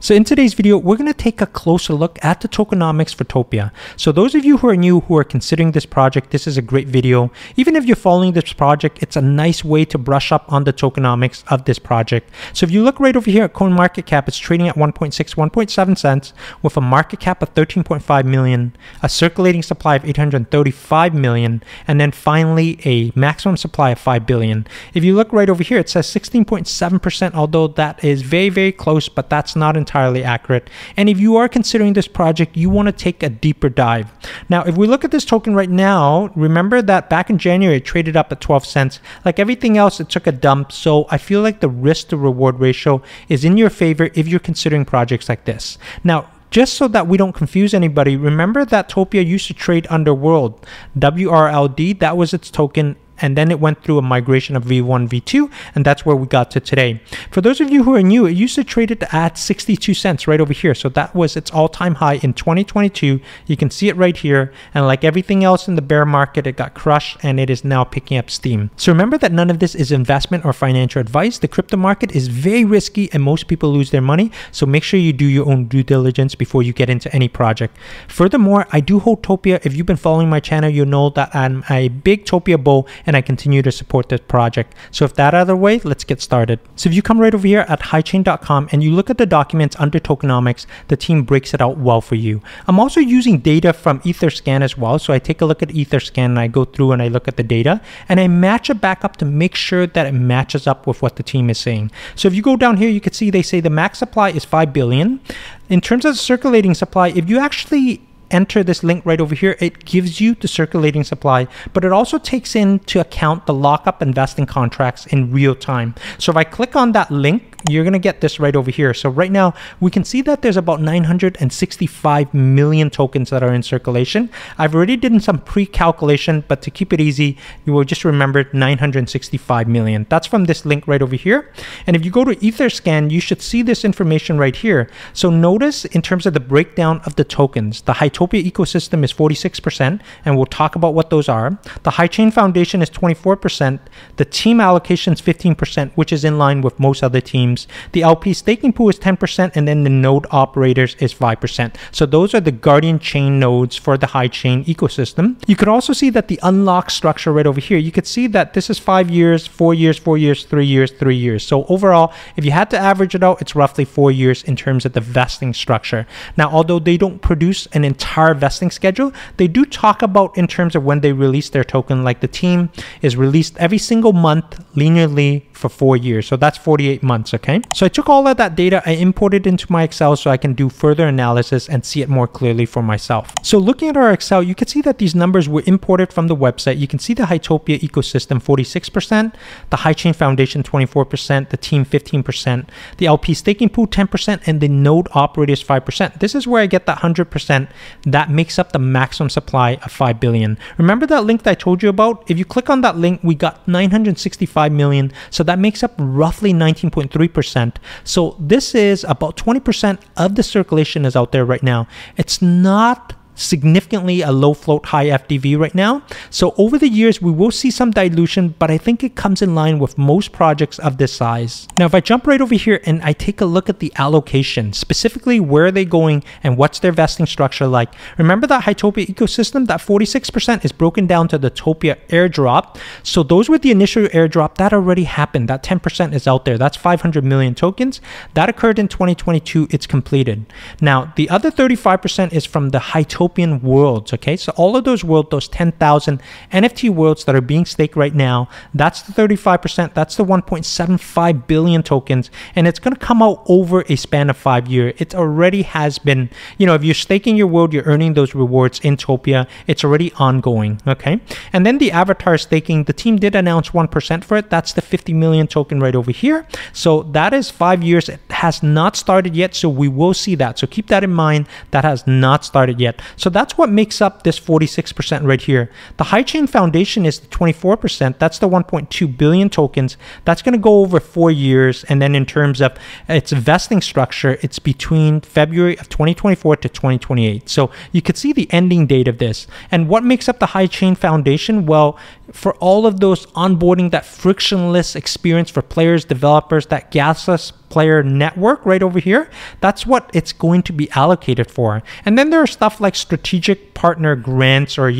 So in today's video, we're going to take a closer look at the tokenomics for Topia. So those of you who are new, who are considering this project, this is a great video. Even if you're following this project, it's a nice way to brush up on the tokenomics of this project. So if you look right over here at CoinMarketCap, it's trading at 1.6, 1.7 cents with a market cap of 13.5 million, a circulating supply of 835 million, and then finally a maximum supply of 5 billion. If you look right over here, it says 16.7%, although that is very, very close, but that's not entirely accurate. And if you are considering this project, you want to take a deeper dive. Now, if we look at this token right now, remember that back in January, it traded up at 12 cents. Like everything else, it took a dump. So I feel like the risk to reward ratio is in your favor if you're considering projects like this. Now, just so that we don't confuse anybody, remember that Topia used to trade under World, WRLD, that was its token. And then it went through a migration of V1, V2, and that's where we got to today. For those of you who are new, it used to trade it at 62 cents right over here. So that was its all-time high in 2022. You can see it right here. And like everything else in the bear market, it got crushed and it is now picking up steam. So remember that none of this is investment or financial advice. The crypto market is very risky and most people lose their money. So make sure you do your own due diligence before you get into any project. Furthermore, I do hold Topia. If you've been following my channel, you'll know that I'm a big Topia bull and I continue to support this project. So if that out of the way, let's get started. So if you come right over here at highchain.com and you look at the documents under tokenomics, the team breaks it out well for you. I'm also using data from Etherscan as well. So I take a look at Etherscan and I go through and I look at the data and I match it back up to make sure that it matches up with what the team is saying. So if you go down here, you can see they say the max supply is 5 billion. In terms of circulating supply, if you actually enter this link right over here, it gives you the circulating supply, but it also takes into account the lockup investing contracts in real time. So if I click on that link, you're going to get this right over here. So right now we can see that there's about 965 million tokens that are in circulation. I've already done some pre-calculation, but to keep it easy, you will just remember 965 million. That's from this link right over here. And if you go to Etherscan, you should see this information right here. So notice in terms of the breakdown of the tokens, the Hytopia ecosystem is 46%, and we'll talk about what those are. The Hychain Foundation is 24%. The team allocation is 15%, which is in line with most other teams. The LP staking pool is 10%, and then the node operators is 5%. So those are the guardian chain nodes for the Hychain ecosystem. You could also see that the unlock structure right over here, you could see that this is 5 years, 4 years, 4 years, 3 years, 3 years. So overall, if you had to average it out, it's roughly 4 years in terms of the vesting structure. Now, although they don't produce an entire vesting schedule, they do talk about in terms of when they release their token, like the team is released every single month linearly for 4 years. So that's 48 months, okay? So I took all of that data, I imported into my Excel so I can do further analysis and see it more clearly for myself. So looking at our Excel, you can see that these numbers were imported from the website. You can see the Hytopia ecosystem 46%, the Hychain Foundation 24%, the team 15%, the LP staking pool 10%, and the node operators 5%. This is where I get that 100% that makes up the maximum supply of 5 billion. Remember that link that I told you about? If you click on that link, we got 965 million. So that makes up roughly 19.3%. So this is about 20% of the circulation is out there right now. It's not significantly a low float high FDV right now. So over the years we will see some dilution, but I think it comes in line with most projects of this size. Now if I jump right over here and I take a look at the allocation, specifically where are they going and what's their vesting structure like. Remember that Hytopia ecosystem, that 46% is broken down to the Topia airdrop. So those with the initial airdrop, that already happened. That 10% is out there. That's 500 million tokens. That occurred in 2022. It's completed. Now the other 35% is from the Hytopia worlds, okay? So all of those worlds, those 10,000 NFT worlds that are being staked right now, that's the 35%, that's the 1.75 billion tokens, and it's going to come out over a span of 5 years. It already has been, you know, if you're staking your world, you're earning those rewards in Topia, it's already ongoing, okay? And then the avatar staking, the team did announce 1% for it, that's the 50 million token right over here. So that is 5 years, it has not started yet, so we will see that. So keep that in mind, that has not started yet. So that's what makes up this 46% right here. The Hychain Foundation is the 24%. That's the 1.2 billion tokens. That's going to go over 4 years. And then in terms of its vesting structure, it's between February of 2024 to 2028. So you could see the ending date of this. And what makes up the Hychain Foundation? Well, for all of those onboarding, that frictionless experience for players, developers, that gasless player network right over here, that's what it's going to be allocated for. And then there are stuff like strategic partner grants, or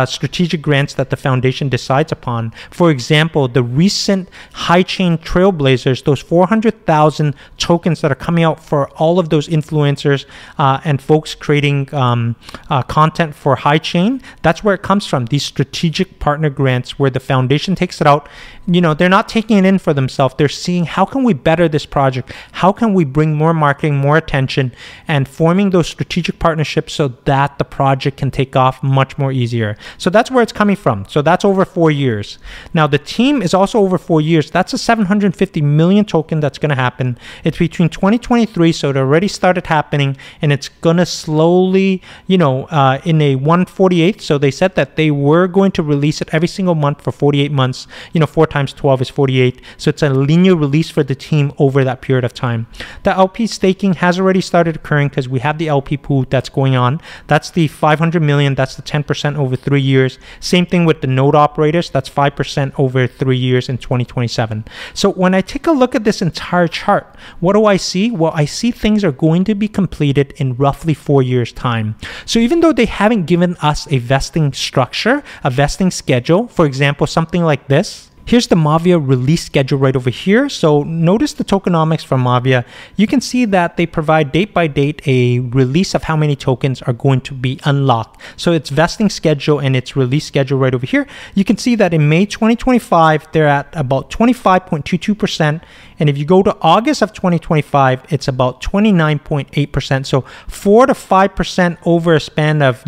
strategic grants that the foundation decides upon. For example, the recent High-Chain Trailblazers, those 400,000 tokens that are coming out for all of those influencers and folks creating content for High-Chain, that's where it comes from, these strategic partner grants, where the foundation takes it out. They're not taking it in for themselves. They're seeing, how can we better this project? How can we bring more marketing, more attention, and forming those strategic partnerships so that the project can take off much more easier. So that's where it's coming from. So that's over 4 years. Now the team is also over 4 years. That's a 750 million token that's going to happen. It's between 2023, so it already started happening, and it's going to slowly, in a 1/48. So they said that they were going to release it every single month for 48 months. 4 times 12 is 48. So it's a linear release for the team over that period of time. The LP staking has already started occurring because we have the LP pool that's going on. That's the 500 million. That's the 10% over 3 years. Same thing with the node operators. That's 5% over 3 years in 2027. So when I take a look at this entire chart, what do I see? Well, I see things are going to be completed in roughly 4 years' time. So even though they haven't given us a vesting structure, a vesting schedule, for example, something like this. Here's the Mavia release schedule right over here. So notice the tokenomics from Mavia. You can see that they provide date by date a release of how many tokens are going to be unlocked. So it's vesting schedule and its release schedule right over here. You can see that in May 2025, they're at about 25.22%. And if you go to August of 2025, it's about 29.8%. So 4 to 5% over a span of,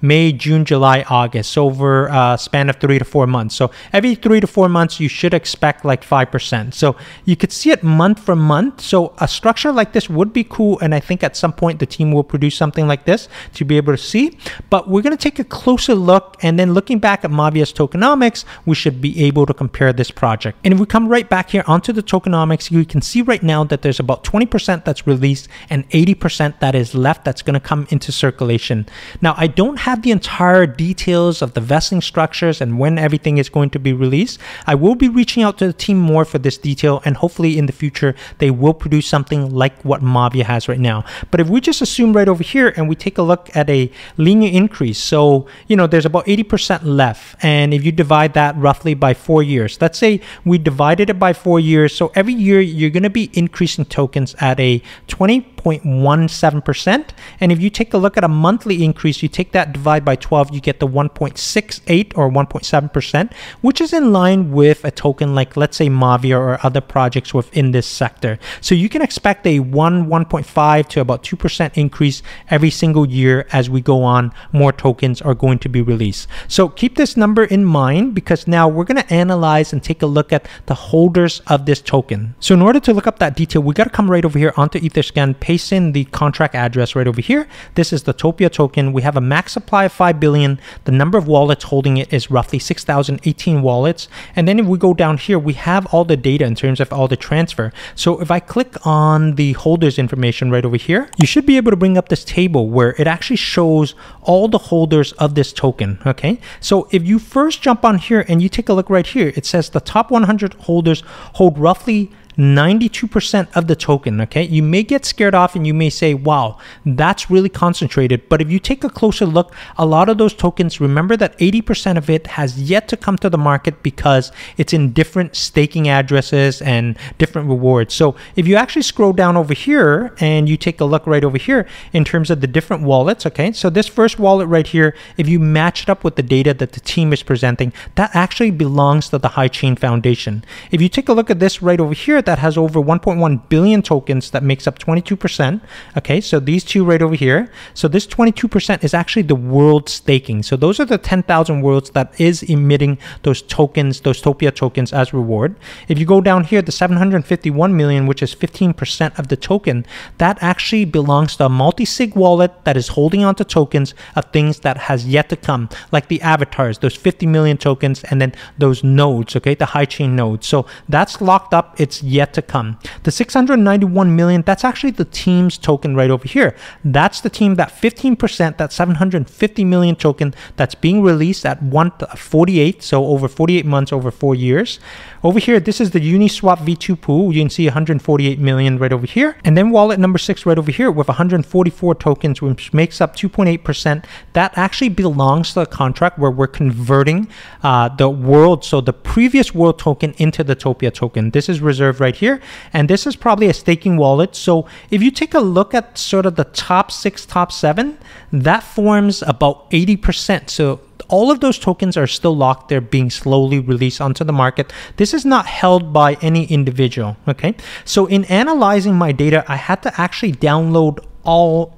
May, June, July, August. So over a span of 3 to 4 months. So every 3 to 4 months, you should expect like 5%. So you could see it month from month. So a structure like this would be cool. And I think at some point, the team will produce something like this to be able to see. But we're going to take a closer look. And then looking back at Mavia's tokenomics, we should be able to compare this project. And if we come right back here onto the tokenomics, you can see right now that there's about 20% that's released and 80% that is left that's going to come into circulation. Now, I don't have the entire details of the vesting structures and when everything is going to be released. I will be reaching out to the team more for this detail, and hopefully in the future, they will produce something like what Mavia has right now. But if we just assume right over here and we take a look at a linear increase, so, there's about 80% left. And if you divide that roughly by 4 years, let's say we divided it by 4 years. So every year, you're going to be increasing tokens at a 20.17%. And if you take a look at a monthly increase, you take that divide by 12, you get the 1.68 or 1.7%, which is in line with a token like, let's say, Mavia or other projects within this sector. So you can expect a 1.5 to about 2% increase every single year as we go on. More tokens are going to be released. So keep this number in mind, because now we're going to analyze and take a look at the holders of this token. So in order to look up that detail, we got to come right over here onto Etherscan, paste in the contract address right over here. This is the TOPIA token. We have a max supply of 5 billion. The number of wallets holding it is roughly 6,018 wallets. And then if we go down here, we have all the data in terms of all the transfer. So if I click on the holders information right over here, you should be able to bring up this table where it actually shows all the holders of this token. Okay. So if you first jump on here and you take a look right here, it says the top 100 holders hold roughly 92% of the token. Okay, you may get scared off and you may say, wow, that's really concentrated. But if you take a closer look, a lot of those tokens, remember that 80% of it has yet to come to the market because it's in different staking addresses and different rewards. So if you actually scroll down over here and you take a look right over here in terms of the different wallets, okay, so this first wallet right here, if you match it up with the data that the team is presenting, that actually belongs to the High-Chain Foundation. If you take a look at this right over here, that has over 1.1 billion tokens, that makes up 22%. Okay, so these two right over here. So this 22% is actually the world staking. So those are the 10,000 worlds that is emitting those tokens, those TOPIA tokens as reward. If you go down here, the 751 million, which is 15% of the token, that actually belongs to a multi-sig wallet that is holding onto tokens of things that has yet to come, like the avatars, those 50 million tokens, and then those nodes, okay, the High-Chain nodes. So that's locked up. It's yet yet to come. The 691 million, that's actually the team's token right over here. That's the team, that 15%, that 750 million token that's being released at 148, so over 48 months, over 4 years. Over here, this is the Uniswap V2 pool. You can see 148 million right over here. And then wallet number 6 right over here with 144 tokens, which makes up 2.8%. That actually belongs to the contract where we're converting the world, so the previous world token into the TOPIA token. This is reserved right here. And this is probably a staking wallet. So if you take a look at sort of the top 6, top 7, that forms about 80%. So all of those tokens are still locked. They're being slowly released onto the market. This is not held by any individual, okay? So in analyzing my data, I had to actually download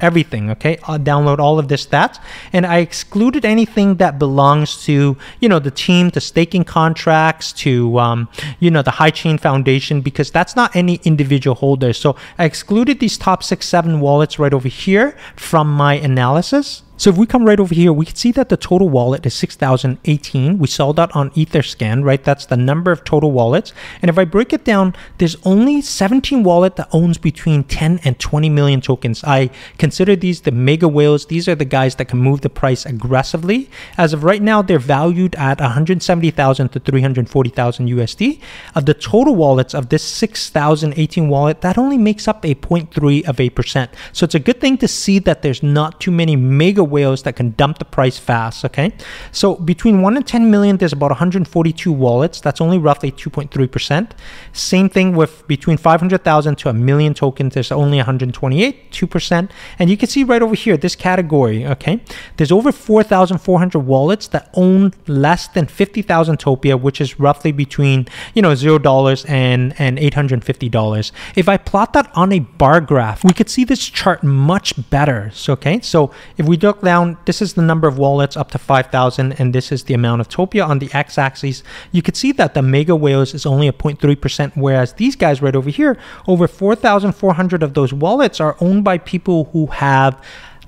everything, okay? I'll download all of this stats, and I excluded anything that belongs to, you know, the team, the staking contracts, to, you know, the High Chain Foundation, because that's not any individual holder. So I excluded these top 6, 7 wallets right over here from my analysis. So if we come right over here, we can see that the total wallet is 6,018. We saw that on Etherscan, right? That's the number of total wallets. And if I break it down, there's only 17 wallet that owns between 10 and 20 million tokens. I consider these the mega whales. These are the guys that can move the price aggressively. As of right now, they're valued at 170,000 to 340,000 USD. Of the total wallets of this 6,018 wallet, that only makes up a 0.3%. So it's a good thing to see that there's not too many mega whales that can dump the price fast, okay? So between 1 and 10 million, there's about 142 wallets. That's only roughly 2.3%. Same thing with between 500,000 to a million tokens, there's only 128, 2%. And you can see right over here, this category, okay? There's over 4,400 wallets that own less than 50,000 Topia, which is roughly between, you know, $0 and $850. If I plot that on a bar graph, we could see this chart much better, okay? So if we look down, this is the number of wallets up to 5,000, and this is the amount of Topia on the x-axis. You could see that the mega whales is only a 0.3%, whereas these guys right over here, over 4,400 of those wallets are owned by people who have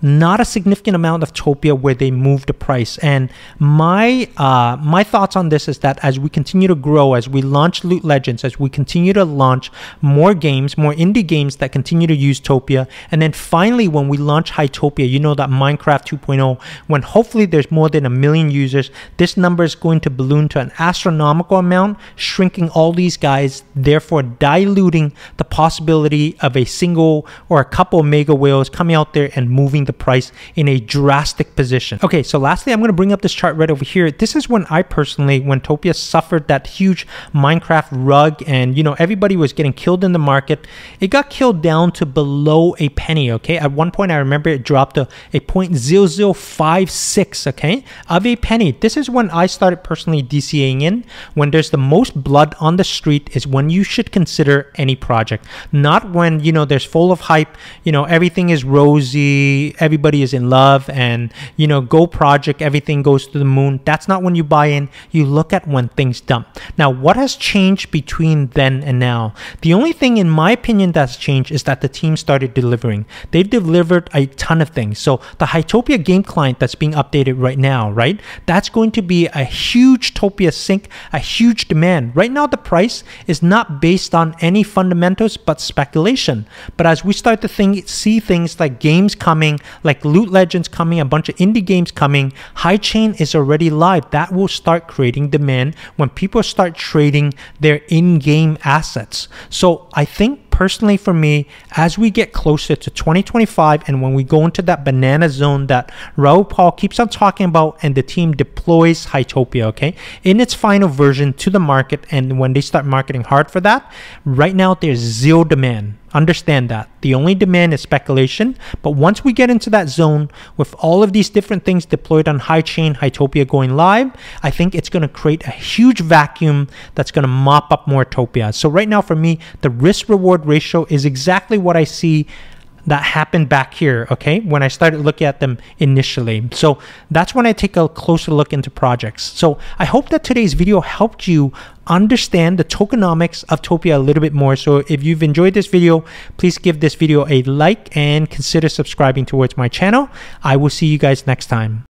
not a significant amount of Topia where they move the price. And my thoughts on this is that as we continue to grow, as we launch Loot Legends, as we continue to launch more games, more indie games that continue to use Topia, and then finally when we launch Hytopia, you know, that Minecraft 2.0, when hopefully there's more than 1 million users, this number is going to balloon to an astronomical amount, shrinking all these guys, therefore diluting the possibility of a single or a couple of mega whales coming out there and moving the price in a drastic position. Okay, so lastly, I'm going to bring up this chart right over here. This is when I personally, when Topia suffered that huge Minecraft rug and, you know, everybody was getting killed in the market. It got killed down to below a penny, okay? At one point, I remember it dropped to a 0.0056, okay, of a penny. This is when I started personally DCAing in. When there's the most blood on the street is when you should consider any project. Not when, you know, there's full of hype, you know, everything is rosy, everybody is in love, and, you know, go project, everything goes to the moon. That's not when you buy in. You look at when things dump. Now, what has changed between then and now? The only thing, in my opinion, that's changed is that the team started delivering. They've delivered a ton of things. So the Hytopia game client that's being updated right now, right? That's going to be a huge Topia sync, a huge demand. Right now, the price is not based on any fundamentals, but speculation. But as we start to see things like games coming, like Loot Legends coming, a bunch of indie games coming, High Chain is already live. That will start creating demand when people start trading their in-game assets. So I think personally for me, as we get closer to 2025 and when we go into that banana zone that Raul Paul keeps on talking about and the team deploys Hytopia, okay, in its final version to the market, and when they start marketing hard for that, right now there's zero demand. Understand that. The only demand is speculation. But once we get into that zone with all of these different things deployed on High Chain, Hytopia going live, I think it's going to create a huge vacuum that's going to mop up more Topia. So right now for me, the risk-reward ratio is exactly what I see that happened back here, okay, when I started looking at them initially. So that's when I take a closer look into projects. So I hope that today's video helped you understand the tokenomics of Topia a little bit more. So if you've enjoyed this video, please give this video a like and consider subscribing towards my channel. I will see you guys next time.